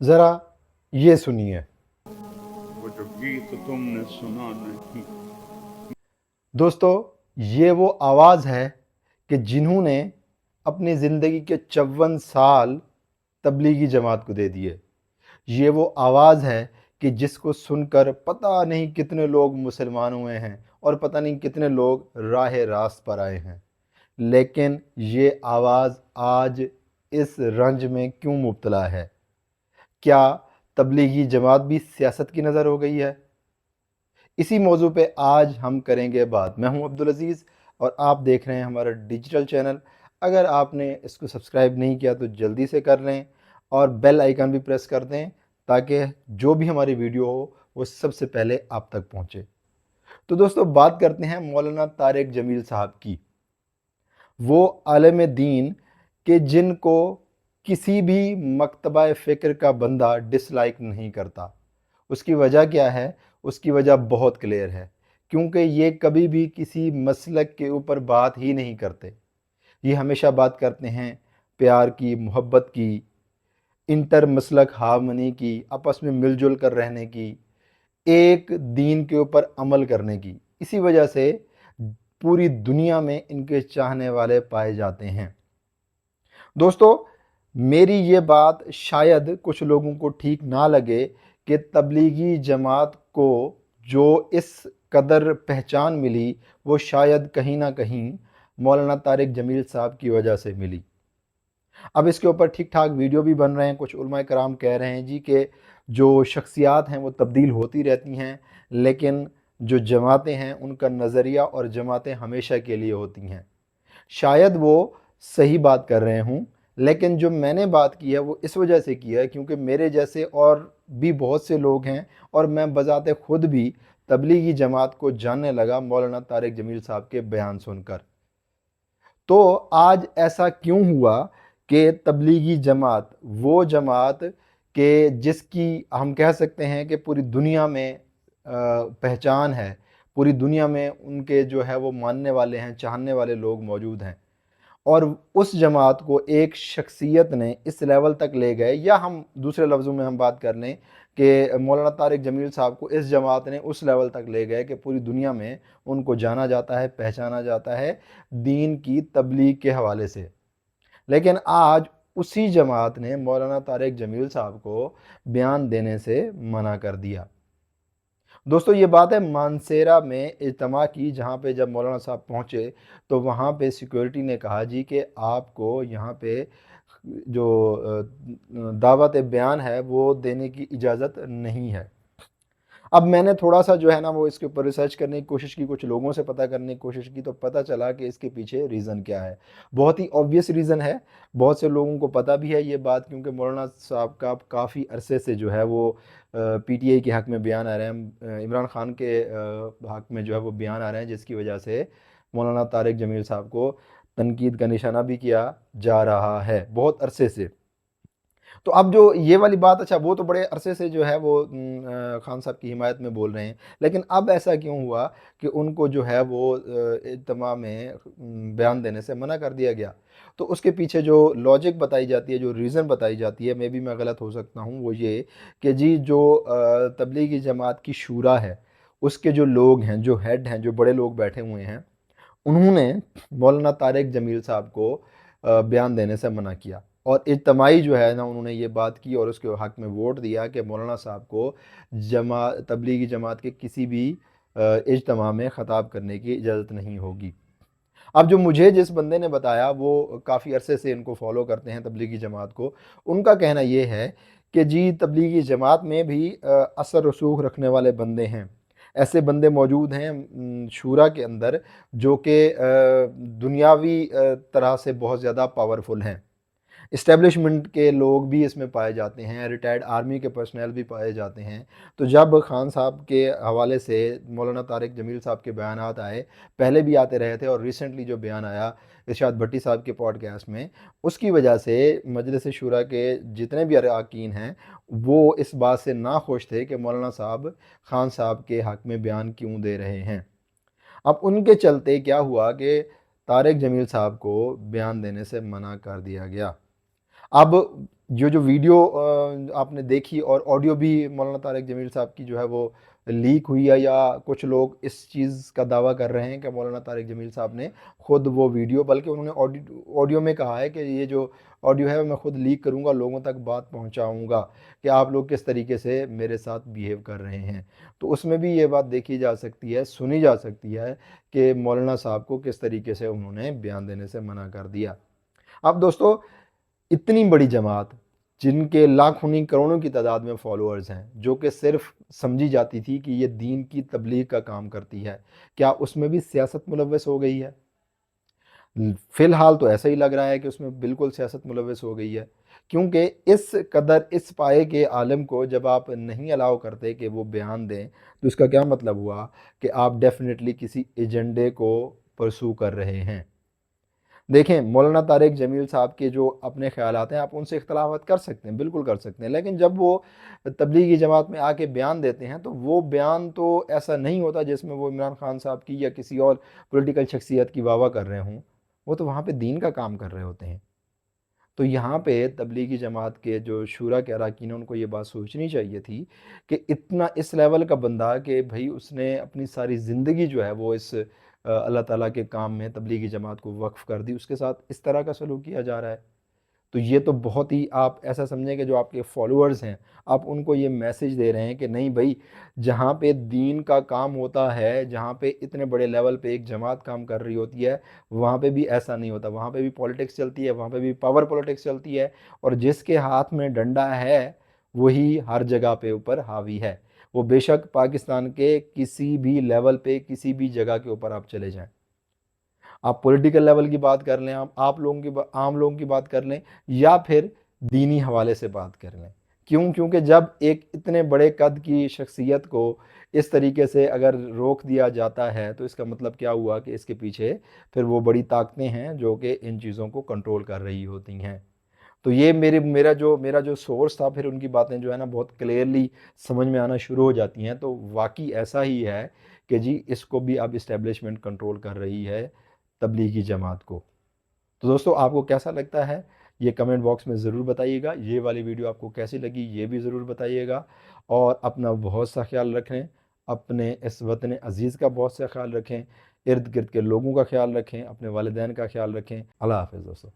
ज़रा ये सुनिए। वो जो गीत तुमने सुना नहीं। दोस्तों, ये वो आवाज़ है कि जिन्होंने अपनी ज़िंदगी के 54 साल तबलीगी जमात को दे दिए। ये वो आवाज़ है कि जिसको सुनकर पता नहीं कितने लोग मुसलमान हुए हैं और पता नहीं कितने लोग राह रास्त पर आए हैं। लेकिन ये आवाज़ आज इस रंज में क्यों मुब्तला है? क्या तबलीगी जमात भी सियासत की नज़र हो गई है? इसी मौजू पे आज हम करेंगे बात। मैं हूं अब्दुल अज़ीज़ और आप देख रहे हैं हमारा डिजिटल चैनल। अगर आपने इसको सब्सक्राइब नहीं किया तो जल्दी से कर लें और बेल आइकन भी प्रेस कर दें ताकि जो भी हमारी वीडियो हो वो सबसे पहले आप तक पहुंचे। तो दोस्तों, बात करते हैं मौलाना तारिक जमील साहब की। वो आलिम दीन के जिनको किसी भी मकतबा फ़िक्र का बंदा डिसलाइक नहीं करता। उसकी वजह क्या है? उसकी वजह बहुत क्लियर है, क्योंकि ये कभी भी किसी मसलक के ऊपर बात ही नहीं करते। ये हमेशा बात करते हैं प्यार की, मोहब्बत की, इंटर मसलक हार्मनी की, आपस में मिलजुल कर रहने की, एक दीन के ऊपर अमल करने की। इसी वजह से पूरी दुनिया में इनके चाहने वाले पाए जाते हैं। दोस्तों, मेरी ये बात शायद कुछ लोगों को ठीक ना लगे कि तबलीगी जमात को जो इस कदर पहचान मिली वो शायद कहीं ना कहीं मौलाना तारिक जमील साहब की वजह से मिली। अब इसके ऊपर ठीक ठाक वीडियो भी बन रहे हैं। कुछ उलमा कराम कह रहे हैं जी कि जो शख्सियात हैं वो तब्दील होती रहती हैं, लेकिन जो जमातें हैं उनका नज़रिया और जमातें हमेशा के लिए होती हैं। शायद वो सही बात कर रहे हूँ, लेकिन जो मैंने बात की है वो इस वजह से की है क्योंकि मेरे जैसे और भी बहुत से लोग हैं और मैं बज़ाते ख़ुद भी तबलीगी जमात को जानने लगा मौलाना तारिक जमील साहब के बयान सुनकर। तो आज ऐसा क्यों हुआ कि तबलीगी जमात, वो जमात के जिसकी हम कह सकते हैं कि पूरी दुनिया में पहचान है, पूरी दुनिया में उनके जो है वो मानने वाले हैं, चाहने वाले लोग मौजूद हैं, और उस जमात को एक शख्सियत ने इस लेवल तक ले गए, या हम दूसरे लफ्ज़ों में हम बात कर लें कि मौलाना तारिक जमील साहब को इस जमात ने उस लेवल तक ले गए कि पूरी दुनिया में उनको जाना जाता है, पहचाना जाता है दीन की तबलीग के हवाले से। लेकिन आज उसी जमात ने मौलाना तारिक जमील साहब को बयान देने से मना कर दिया। दोस्तों, ये बात है मानसेरा में इज्तिमा की, जहाँ पे जब मौलाना साहब पहुँचे तो वहाँ पे सिक्योरिटी ने कहा जी कि आपको यहाँ पे जो दावत बयान है वो देने की इजाज़त नहीं है। अब मैंने थोड़ा सा जो है ना वो इसके ऊपर रिसर्च करने की कोशिश की, कुछ लोगों से पता करने की कोशिश की, तो पता चला कि इसके पीछे रीज़न क्या है। बहुत ही ऑब्वियस रीज़न है, बहुत से लोगों को पता भी है ये बात, क्योंकि मौलाना साहब का काफ़ी अरसे से जो है वो पीटीआई के हक़ में बयान आ रहे हैं, इमरान खान के हक़ में जो है वो बयान आ रहे हैं, जिसकी वजह से मौलाना तारिक जमील साहब को तनकीद का निशाना भी किया जा रहा है बहुत अरसे से। तो अब जो ये वाली बात, अच्छा वो तो बड़े अरसे से जो है वो खान साहब की हिमायत में बोल रहे हैं, लेकिन अब ऐसा क्यों हुआ कि उनको जो है वो इज्तिमा में बयान देने से मना कर दिया गया? तो उसके पीछे जो लॉजिक बताई जाती है, जो रीज़न बताई जाती है, मे बी मैं गलत हो सकता हूँ, वो ये कि जी जो तबलीगी जमात की शूरा है, उसके जो लोग हैं, जो हेड हैं, जो बड़े लोग बैठे हुए हैं, उन्होंने मौलाना तारिक जमील साहब को बयान देने से मना किया, और इज्तिमाई जो है ना उन्होंने ये बात की और उसके हक़ में वोट दिया कि मौलाना साहब को तबलीगी जमात के किसी भी इज्तिमा में ख़ताब करने की इजाज़त नहीं होगी। अब जो मुझे जिस बंदे ने बताया, वो काफ़ी अरसे से इनको फॉलो करते हैं तबलीगी जमात को, उनका कहना ये है कि जी तबलीगी जमात में भी असर रसूख रखने वाले बंदे हैं। ऐसे बंदे मौजूद हैं शूरा के अंदर जो कि दुनियावी तरह से बहुत ज़्यादा पावरफुल हैं। इस्टेब्लिशमेंट के लोग भी इसमें पाए जाते हैं, रिटायर्ड आर्मी के पर्सनल भी पाए जाते हैं। तो जब खान साहब के हवाले से मौलाना तारिक जमील साहब के बयानात आए, पहले भी आते रहे थे, और रिसेंटली जो बयान आया इरशाद भट्टी साहब के पॉडकास्ट में, उसकी वजह से मजलिस शूरा के जितने भी अरकान हैं वो इस बात से नाखुश थे कि मौलाना साहब खान साहब के हक़ में बयान क्यों दे रहे हैं। अब उनके चलते क्या हुआ कि तारिक जमील साहब को बयान देने से मना कर दिया गया। अब جو ویڈیو آپ نے دیکھی اور آڈیو بھی مولانا طارق جمیل صاحب کی جو ہے وہ لیک ہوئی ہے، یا کچھ لوگ اس چیز کا دعویٰ کر رہے ہیں کہ مولانا طارق جمیل صاحب نے خود وہ ویڈیو، بلکہ انہوں نے آڈیو میں کہا ہے کہ یہ جو آڈیو ہے میں خود لیک کروں گا، لوگوں تک بات پہنچاؤں گا کہ آپ لوگ کس طریقے سے میرے ساتھ بیہیو کر رہے ہیں۔ تو اس میں بھی یہ بات دیکھی جا سکتی ہے، سنی جا سکتی ہے کہ مولانا صاحب کو کس طریقے سے انہوں نے بیان دینے سے منع کر دیا۔ اب دوستو، اتنی بڑی جماعت جن کے لاکھوں نہیں کروڑوں کی تعداد میں فالوورز ہیں، جو کہ صرف سمجھی جاتی تھی کہ یہ دین کی تبلیغ کا کام کرتی ہے، کیا اس میں بھی سیاست ملوث ہو گئی ہے؟ فی الحال تو ایسا ہی لگ رہا ہے کہ اس میں بالکل سیاست ملوث ہو گئی ہے، کیونکہ اس قدر اس پائے کے عالم کو جب آپ نہیں الاؤ کرتے کہ وہ بیان دیں، تو اس کا کیا مطلب ہوا کہ آپ ڈیفینیٹلی کسی ایجنڈے کو پرسو کر رہے ہیں۔ دیکھیں، مولانا طارق جمیل صاحب کے جو اپنے خیالات ہیں، آپ ان سے اختلافات کر سکتے ہیں، بالکل کر سکتے ہیں، لیکن جب وہ تبلیغی جماعت میں آ کے بیان دیتے ہیں تو وہ بیان تو ایسا نہیں ہوتا جس میں وہ عمران خان صاحب کی یا کسی اور پولیٹیکل شخصیت کی واہ واہ کر رہے ہوں، وہ تو وہاں پہ دین کا کام کر رہے ہوتے ہیں۔ تو یہاں پہ تبلیغی جماعت کے جو شورا کے اراکین ہیں، ان کو یہ بات سوچنی چاہیے تھی کہ اتنا اس لیول کا بندہ کہ بھائی اس نے اپنی ساری زندگی جو ہے وہ اس اللہ تعالیٰ کے کام میں تبلیغی جماعت کو وقف کر دی، اس کے ساتھ اس طرح کا سلوک کیا جا رہا ہے۔ تو یہ تو بہت ہی، آپ ایسا سمجھیں کہ جو آپ کے فالوورز ہیں، آپ ان کو یہ میسج دے رہے ہیں کہ نہیں بھائی، جہاں پہ دین کا کام ہوتا ہے، جہاں پہ اتنے بڑے لیول پہ ایک جماعت کام کر رہی ہوتی ہے، وہاں پہ بھی ایسا نہیں ہوتا، وہاں پہ بھی پالیٹکس چلتی ہے، وہاں پہ بھی پاور پالیٹکس چلتی ہے، اور جس کے ہاتھ میں ڈنڈا ہے وہی ہر جگہ پہ اوپر حاوی ہے۔ وہ بے شک پاکستان کے کسی بھی لیول پہ، کسی بھی جگہ کے اوپر آپ چلے جائیں، آپ پولیٹیکل لیول کی بات کر لیں، آپ لوگوں کی عام لوگوں کی بات کر لیں، یا پھر دینی حوالے سے بات کر لیں۔ کیونکہ جب ایک اتنے بڑے قد کی شخصیت کو اس طریقے سے اگر روک دیا جاتا ہے تو اس کا مطلب کیا ہوا کہ اس کے پیچھے پھر وہ بڑی طاقتیں ہیں جو کہ ان چیزوں کو کنٹرول کر رہی ہوتی ہیں۔ تو یہ میرا جو سورس تھا، پھر ان کی باتیں جو ہے نا بہت کلیئرلی سمجھ میں آنا شروع ہو جاتی ہیں، تو واقعی ایسا ہی ہے کہ جی اس کو بھی اب اسٹیبلشمنٹ کنٹرول کر رہی ہے، تبلیغی جماعت کو۔ تو دوستو، آپ کو کیسا لگتا ہے یہ کمنٹ باکس میں ضرور بتائیے گا۔ یہ والی ویڈیو آپ کو کیسی لگی یہ بھی ضرور بتائیے گا، اور اپنا بہت سا خیال رکھیں، اپنے اس وطن عزیز کا بہت سا خیال رکھیں، ارد گرد کے لوگوں کا خیال رکھیں، اپنے والدین کا خیال رکھیں۔ اللہ حافظ دوستو۔